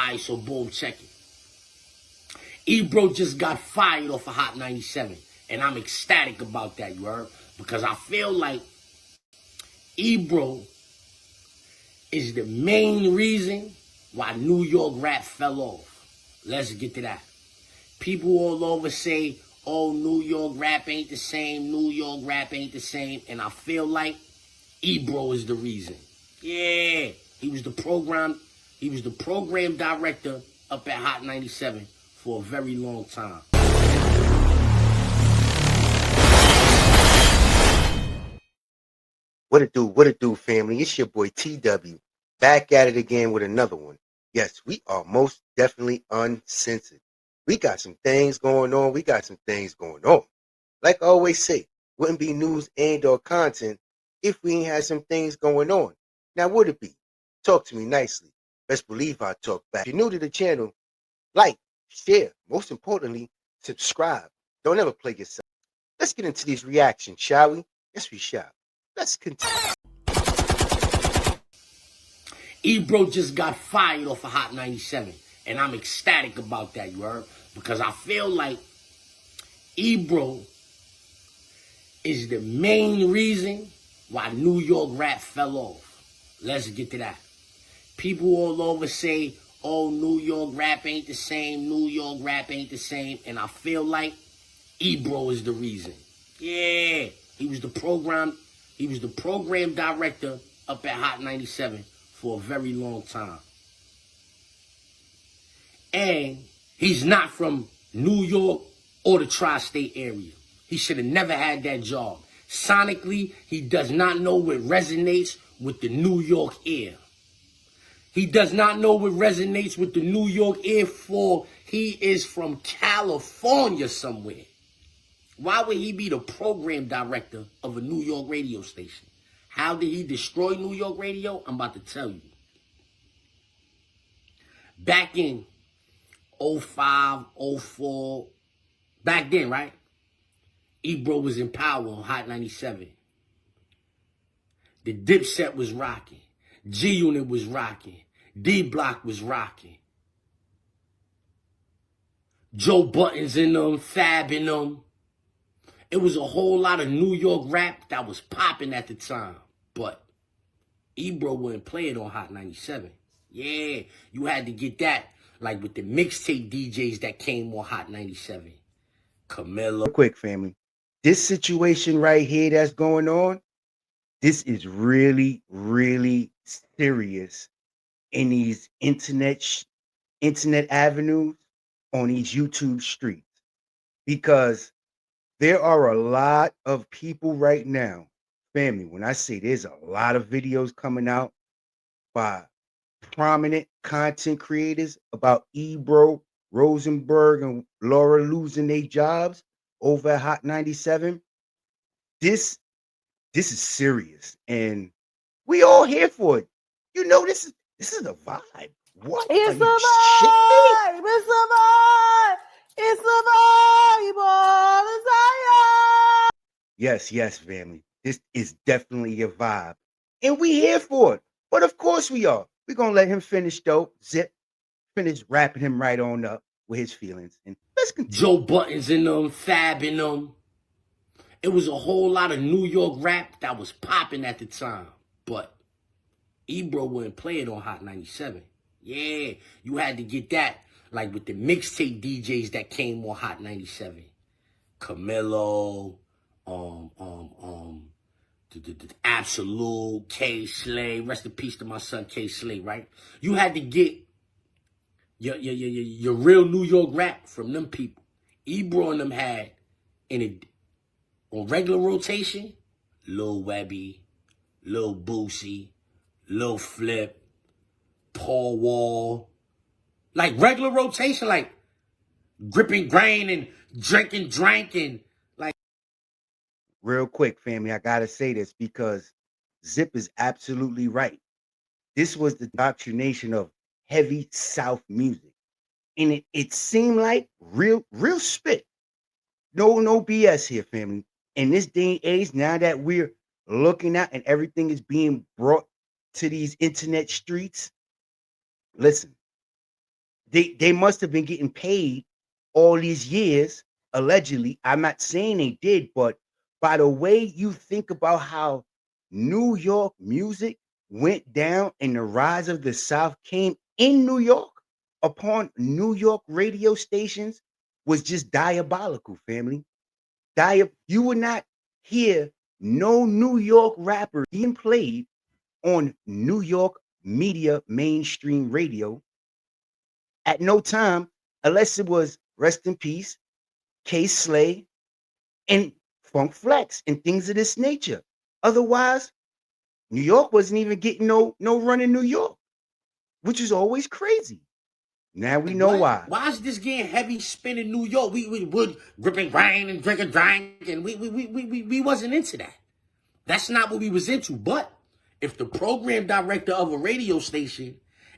Alright, so boom, check it. Ebro just got fired off of Hot 97. And I'm ecstatic about that, you heard? Because I feel like Ebro is the main reason why New York rap fell off. Let's get to that. People all over say, oh, New York rap ain't the same, New York rap ain't the same. And I feel like Ebro is the reason. Yeah, he was the program director up at Hot 97 for a very long time. What it do, family? It's your boy TW, back at it again with another one. Yes, we are most definitely uncensored. We got some things going on. Like I always say, wouldn't be news and or content if we ain't had some things going on. Now, would it be? Talk to me nicely. Best believe I talk back. If you're new to the channel, like, share, most importantly, subscribe. Don't ever play yourself. Let's get into these reactions, shall we? Yes, we shall. Let's continue. Ebro just got fired off of Hot 97. And I'm ecstatic about that, you heard? Because I feel like Ebro is the main reason why New York rap fell off. Let's get to that. People all over say, oh, New York rap ain't the same, New York rap ain't the same. And I feel like Ebro is the reason. Yeah, he was the program director up at Hot 97 for a very long time. And he's not from New York or the tri-state area. He should have never had that job. Sonically, he does not know what resonates with the New York ear. He does not know what resonates with the New York ear, for he is from California somewhere. Why would he be the program director of a New York radio station? How did he destroy New York radio? I'm about to tell you. Back in 05, 04, back then, right? Ebro was in power on Hot 97. The Dipset was rocking. G-Unit was rocking. D-Block was rocking. Joe Buttons in them, Fab in them. It was a whole lot of New York rap that was popping at the time. But Ebro wouldn't play it on Hot 97. Yeah, you had to get that like with the mixtape DJs that came on Hot 97. Camilla. Quick, family. This situation right here that's going on, this is really, really serious in these internet avenues, on these YouTube streets, because there are a lot of people right now, family. When I say there's a lot of videos coming out by prominent content creators about Ebro, Rosenberg, and Laura losing their jobs over at Hot 97. This is serious, and we all here for it. You know, this is a vibe. What? It's Are a you shitting me? vibe. It's a vibe. It's a vibe. All desire. Yes, family. This is definitely a vibe, and we here for it. But of course we are. We're gonna let him finish though. Zip, finish wrapping him right on up with his feelings, and let's continue. Joe Buttons in them, Fab in them. It was a whole lot of New York rap that was popping at the time. But Ebro wouldn't play it on Hot 97. Yeah, you had to get that like with the mixtape DJs that came on Hot 97. Camilo, the Absolute, K Slay. Rest in peace to my son K Slay, right? You had to get your real New York rap from them people. Ebro and them had on regular rotation, Lil Webby, Lil Boosie, Lil Flip, Paul Wall. Like regular rotation, like gripping grain and drinking drank and like. Real quick, family, I gotta say this because Zip is absolutely right. This was the indoctrination of heavy South music, and it seemed like real spit. No BS here, family. In this day and age, now that we're looking at and everything is being brought to these internet streets, listen, They must have been getting paid all these years, allegedly. I'm not saying they did, but by the way you think about how New York music went down and the rise of the South came in New York upon New York radio stations was just diabolical, family. You would not hear no New York rapper being played on New York media mainstream radio at no time, unless it was Rest in Peace, K Slay, and Funk Flex and things of this nature. Otherwise, New York wasn't even getting no run in New York, which is always crazy. Now we know What? why. Why is this getting heavy spin in New York? We would grip and grind and drink and drink, and we wasn't into that. That's not what we was into. But if the program director of a radio station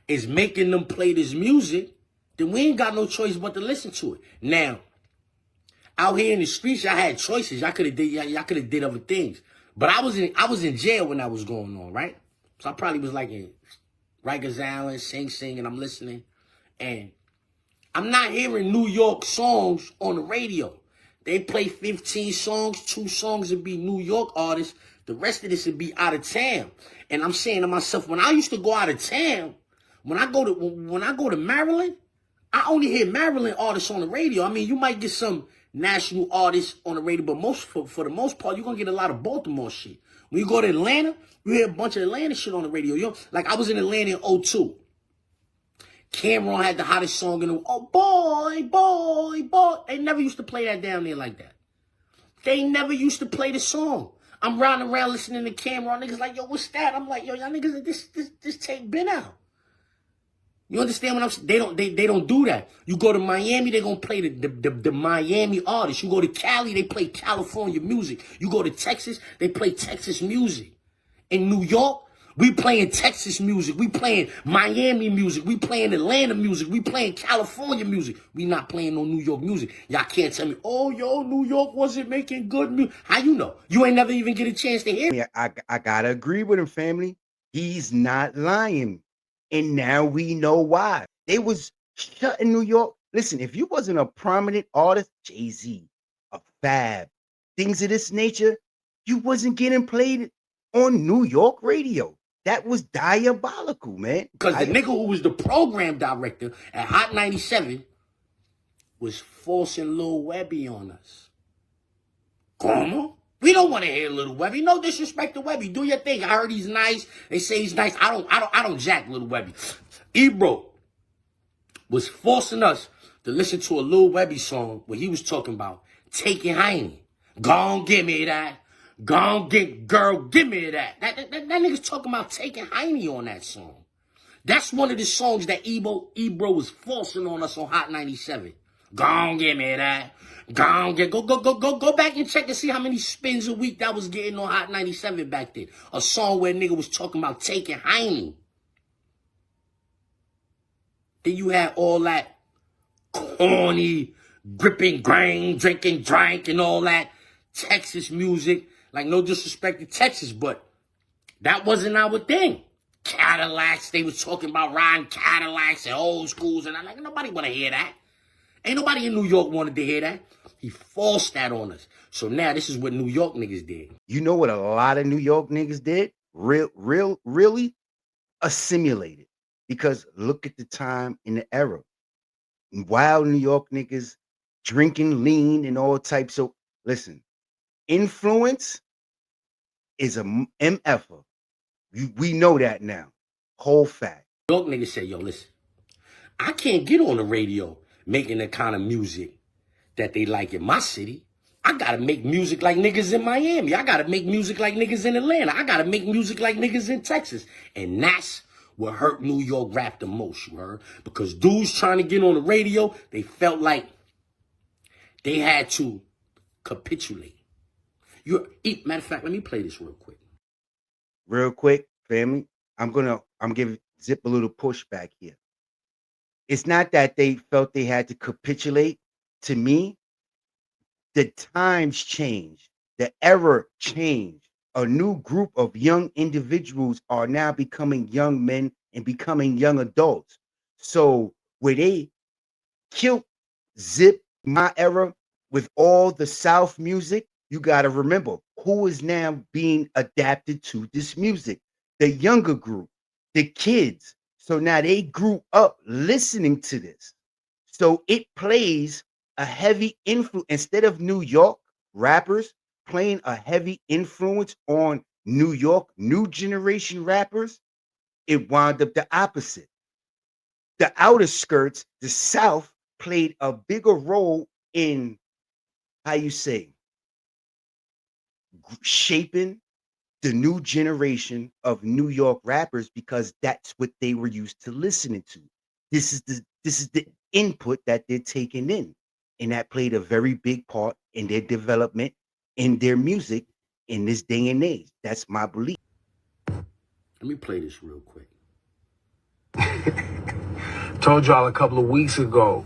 is making them play this music, then we ain't got no choice but to listen to it. Now, out here in the streets, y'all had choices. Y'all could have did other things. But I was in jail when that was going on, right? So I probably was like in Rikers Island, Sing Sing, and I'm listening. And I'm not hearing New York songs on the radio. They play 15 songs, 2 songs would be New York artists. The rest of this would be out of town. And I'm saying to myself, when I used to go out of town, when I go to Maryland, I only hear Maryland artists on the radio. I mean, you might get some national artists on the radio, but for the most part, you're gonna get a lot of Baltimore shit. When you go to Atlanta, you hear a bunch of Atlanta shit on the radio. Like I was in Atlanta in 2002. Cameron had the hottest song in the oh boy. They never used to play that down there like that. They never used to play the song. I'm riding around listening to Cameron. Niggas like, yo, what's that? I'm like, yo, y'all niggas, this tape been out. You understand what I'm saying? They don't do that. You go to Miami, they gonna play the Miami artists. You go to Cali, they play California music. You go to Texas, they play Texas music. In New York, we playing Texas music. We playing Miami music. We playing Atlanta music. We playing California music. We not playing no New York music. Y'all can't tell me, oh, yo, New York wasn't making good music. How you know? You ain't never even get a chance to hear it. Yeah, I gotta agree with him, family. He's not lying. And now we know why. They was shutting New York. Listen, if you wasn't a prominent artist, Jay-Z, a Fab, things of this nature, you wasn't getting played on New York radio. That was diabolical, man. Because the nigga who was the program director at Hot 97 was forcing Lil Webby on us. Como? We don't want to hear Lil Webby. No disrespect to Webby. Do your thing. I heard he's nice. They say he's nice. I don't jack Lil Webby. Ebro was forcing us to listen to a Lil Webby song where he was talking about taking Heine. Gon' give me that. Gon' get girl, give me that. That nigga's talking about taking Heine on that song. That's one of the songs that Ebro was forcing on us on Hot 97. Gon' give me that. Go back and check and see how many spins a week that was getting on Hot 97 back then. A song where a nigga was talking about taking Heine. Then you had all that corny, gripping grain, drinking drink and all that Texas music. Like, no disrespect to Texas, but that wasn't our thing. Cadillacs, they was talking about riding Cadillacs and old schools, and I'm like, nobody want to hear that. Ain't nobody in New York wanted to hear that. He forced that on us. So now this is what New York niggas did. You know what a lot of New York niggas did? Really assimilated. Because look at the time in the era. Wild New York niggas drinking lean and all types of, listen, influence is a MFer. We know that now. Whole fact. New York niggas say, yo, listen, I can't get on the radio making the kind of music that they like in my city. I gotta make music like niggas in Miami. I gotta make music like niggas in Atlanta. I gotta make music like niggas in Texas. And that's what hurt New York rap the most, you heard? Because dudes trying to get on the radio, they felt like they had to capitulate. Matter of fact, let me play this real quick. Real quick, family. I'm giving Zip a little pushback here. It's not that they felt they had to capitulate. To me, the times changed. The era changed. A new group of young individuals are now becoming young men and becoming young adults. So where they killed Zip my era with all the South music. You got to remember who is now being adapted to this music. The younger group, the kids. So now they grew up listening to this. So it plays a heavy influence instead of New York rappers playing a heavy influence on New York new generation rappers. It wound up the opposite. The outer skirts, the South, played a bigger role in how you say shaping the new generation of New York rappers because that's what they were used to listening to. This is the input that they're taking in, and that played a very big part in their development in their music in this day and age. That's my belief. Let me play this real quick. Told y'all a couple of weeks ago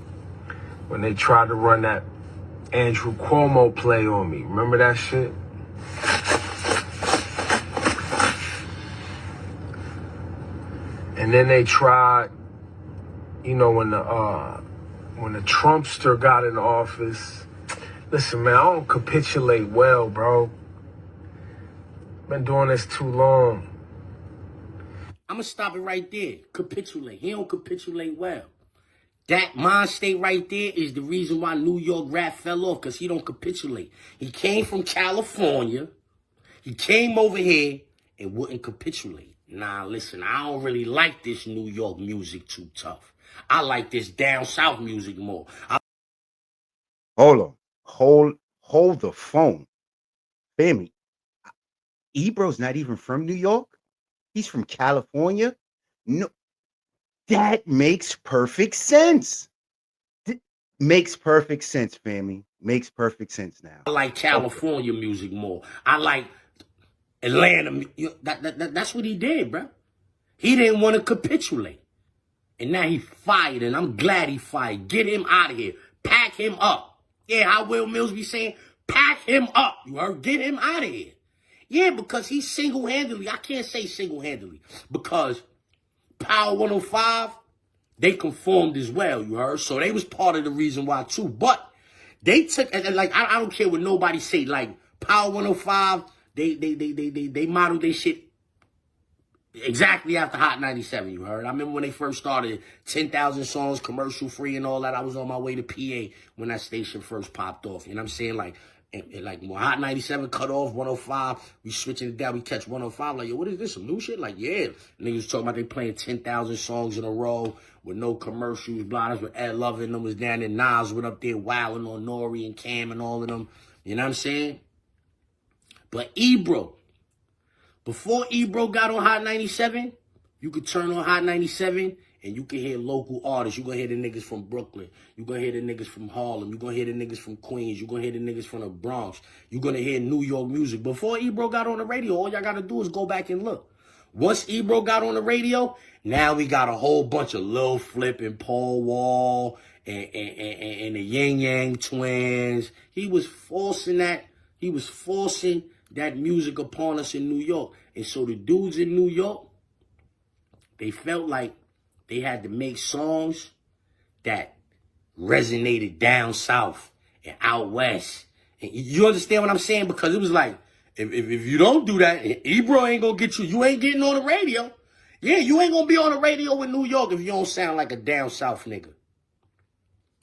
when they tried to run that Andrew Cuomo play on me. Remember that shit? And then they tried, you know, when the Trumpster got in office. Listen, man, I don't capitulate well, bro. Been doing this too long. I'm going to stop it right there. Capitulate. He don't capitulate well. That mind state right there is the reason why New York rap fell off, because he don't capitulate. He came from California. He came over here and wouldn't capitulate. Nah, listen, I don't really like this New York music too tough. I like this down south music more. Hold on. Hold the phone. Family. Ebro's not even from New York. He's from California. No, that makes perfect sense. Makes perfect sense, family. Makes perfect sense now. I like California music more. I like Atlanta. That's what he did, bro. He didn't want to capitulate. And now he fired, and I'm glad he fired. Get him out of here. Pack him up. Yeah, how Will Mills be saying, pack him up. You heard? Get him out of here. Yeah, because he single-handedly, I can't say single-handedly, because Power 105, they conformed as well, you heard? So they was part of the reason why, too. But they took, and like, I don't care what nobody say, like, Power 105, they modeled their shit exactly after Hot 97, you heard? I remember when they first started, 10,000 songs, commercial free and all that. I was on my way to PA when that station first popped off. You know what I'm saying? Like when Hot 97 cut off, 105, we switching it down, we catch 105. Like, yo, what is this, some new shit? Like, yeah. Niggas talking about they playing 10,000 songs in a row with no commercials, blah, that's what Ed Love and them was down there. Nas went up there wilding on Nori and Cam and all of them. You know what I'm saying? But Ebro, before Ebro got on Hot 97, you could turn on Hot 97 and you can hear local artists. You gonna hear the niggas from Brooklyn. You gonna hear the niggas from Harlem. You gonna hear the niggas from Queens. You gonna hear the niggas from the Bronx. You gonna hear New York music. Before Ebro got on the radio, all y'all gotta do is go back and look. Once Ebro got on the radio, now we got a whole bunch of Lil Flip and Paul Wall and the Yin Yang Twins. He was forcing that. He was forcing that music upon us in New York. And so the dudes in New York, they felt like they had to make songs that resonated down south and out west. And you understand what I'm saying? Because it was like, if you don't do that, Ebro ain't gonna get you. You ain't getting on the radio. Yeah, you ain't gonna be on the radio in New York if you don't sound like a down south nigga.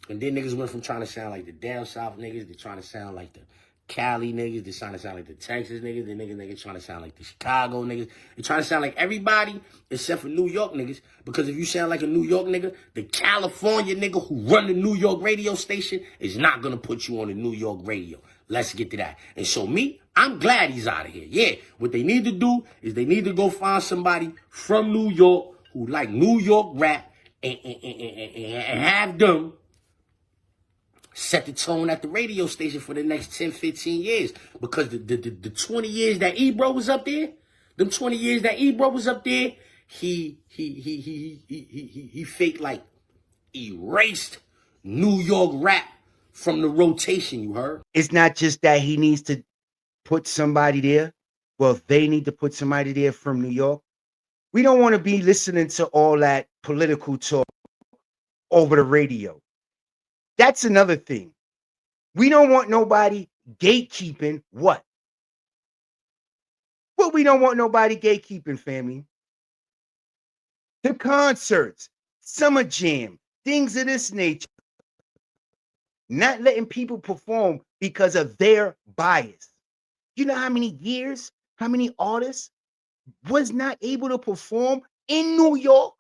And then niggas went from trying to sound like the down south niggas to trying to sound like the Cali niggas, they trying to sound like the Texas niggas, the niggas trying to sound like the Chicago niggas. They trying to sound like everybody except for New York niggas. Because if you sound like a New York nigga, the California nigga who run the New York radio station is not gonna put you on the New York radio. Let's get to that. And so me, I'm glad he's out of here. Yeah, what they need to do is they need to go find somebody from New York who like New York rap and have them set the tone at the radio station for the next 10, 15 years. Because the 20 years that Ebro was up there, them 20 years that Ebro was up there, he fake like erased New York rap from the rotation, you heard? It's not just that he needs to put somebody there. Well, they need to put somebody there from New York. We don't want to be listening to all that political talk over the radio. That's another thing. We don't want nobody gatekeeping what? What we don't want nobody gatekeeping, family. The concerts, summer jam, things of this nature. Not letting people perform because of their bias. You know how many years, how many artists was not able to perform in New York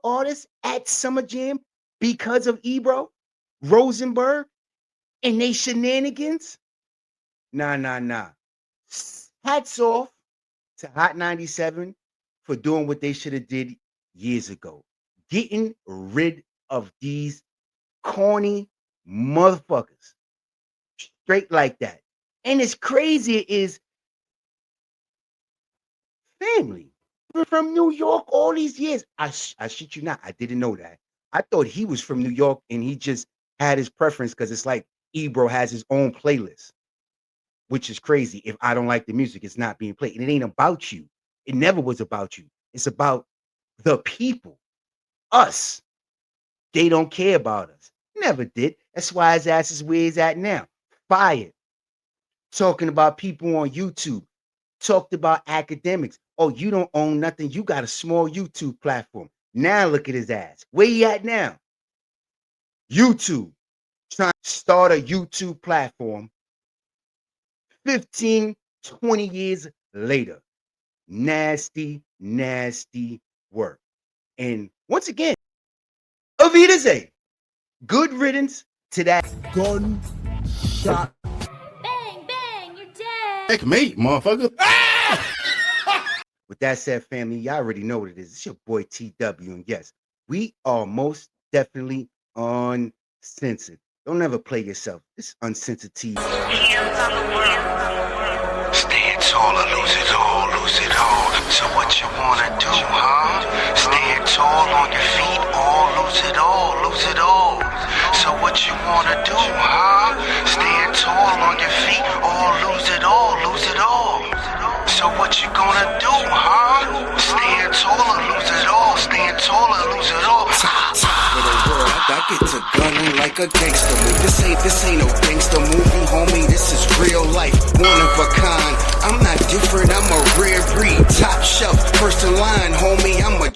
artists at Summer Jam because of Ebro, Rosenberg, and they shenanigans? Nah. Hats off to Hot 97 for doing what they should have did years ago. Getting rid of these corny motherfuckers. Straight like that. And it's crazy is family from New York all these years. I shit you not. I didn't know that. I thought he was from New York and he just had his preference because it's like Ebro has his own playlist, which is crazy. If I don't like the music, it's not being played. And it ain't about you. It never was about you. It's about the people, us. They don't care about us. Never did. That's why his ass is where he's at now. Fired. Talking about people on YouTube. Talked about academics. Oh, you don't own nothing. You got a small YouTube platform. Now look at his ass. Where he at now? YouTube. Trying to start a YouTube platform 15, 20 years later. Nasty work. And once again, Auf Wiedersehen. Good riddance to that gunshot. Bang, bang, you're dead. Checkmate, motherfucker. With that said, family, y'all already know what it is. It's your boy TW. And yes, we are most definitely uncensored. Don't ever play yourself. It's uncensored TV. Stand tall or lose it all, lose it all. So what you wanna do, huh? Stand tall on your feet or lose it all, lose it all. So what you wanna do, huh? Stand tall on your feet or lose it all, lose it all. So what you gonna do, huh? Stand tall or lose it all, stand tall or lose it all. Top of the world, I get to gunning like a gangster movie. This ain't no gangster movie, homie. This is real life, one of a kind. I'm not different, I'm a rare breed, top shelf, first in line, homie. I'm a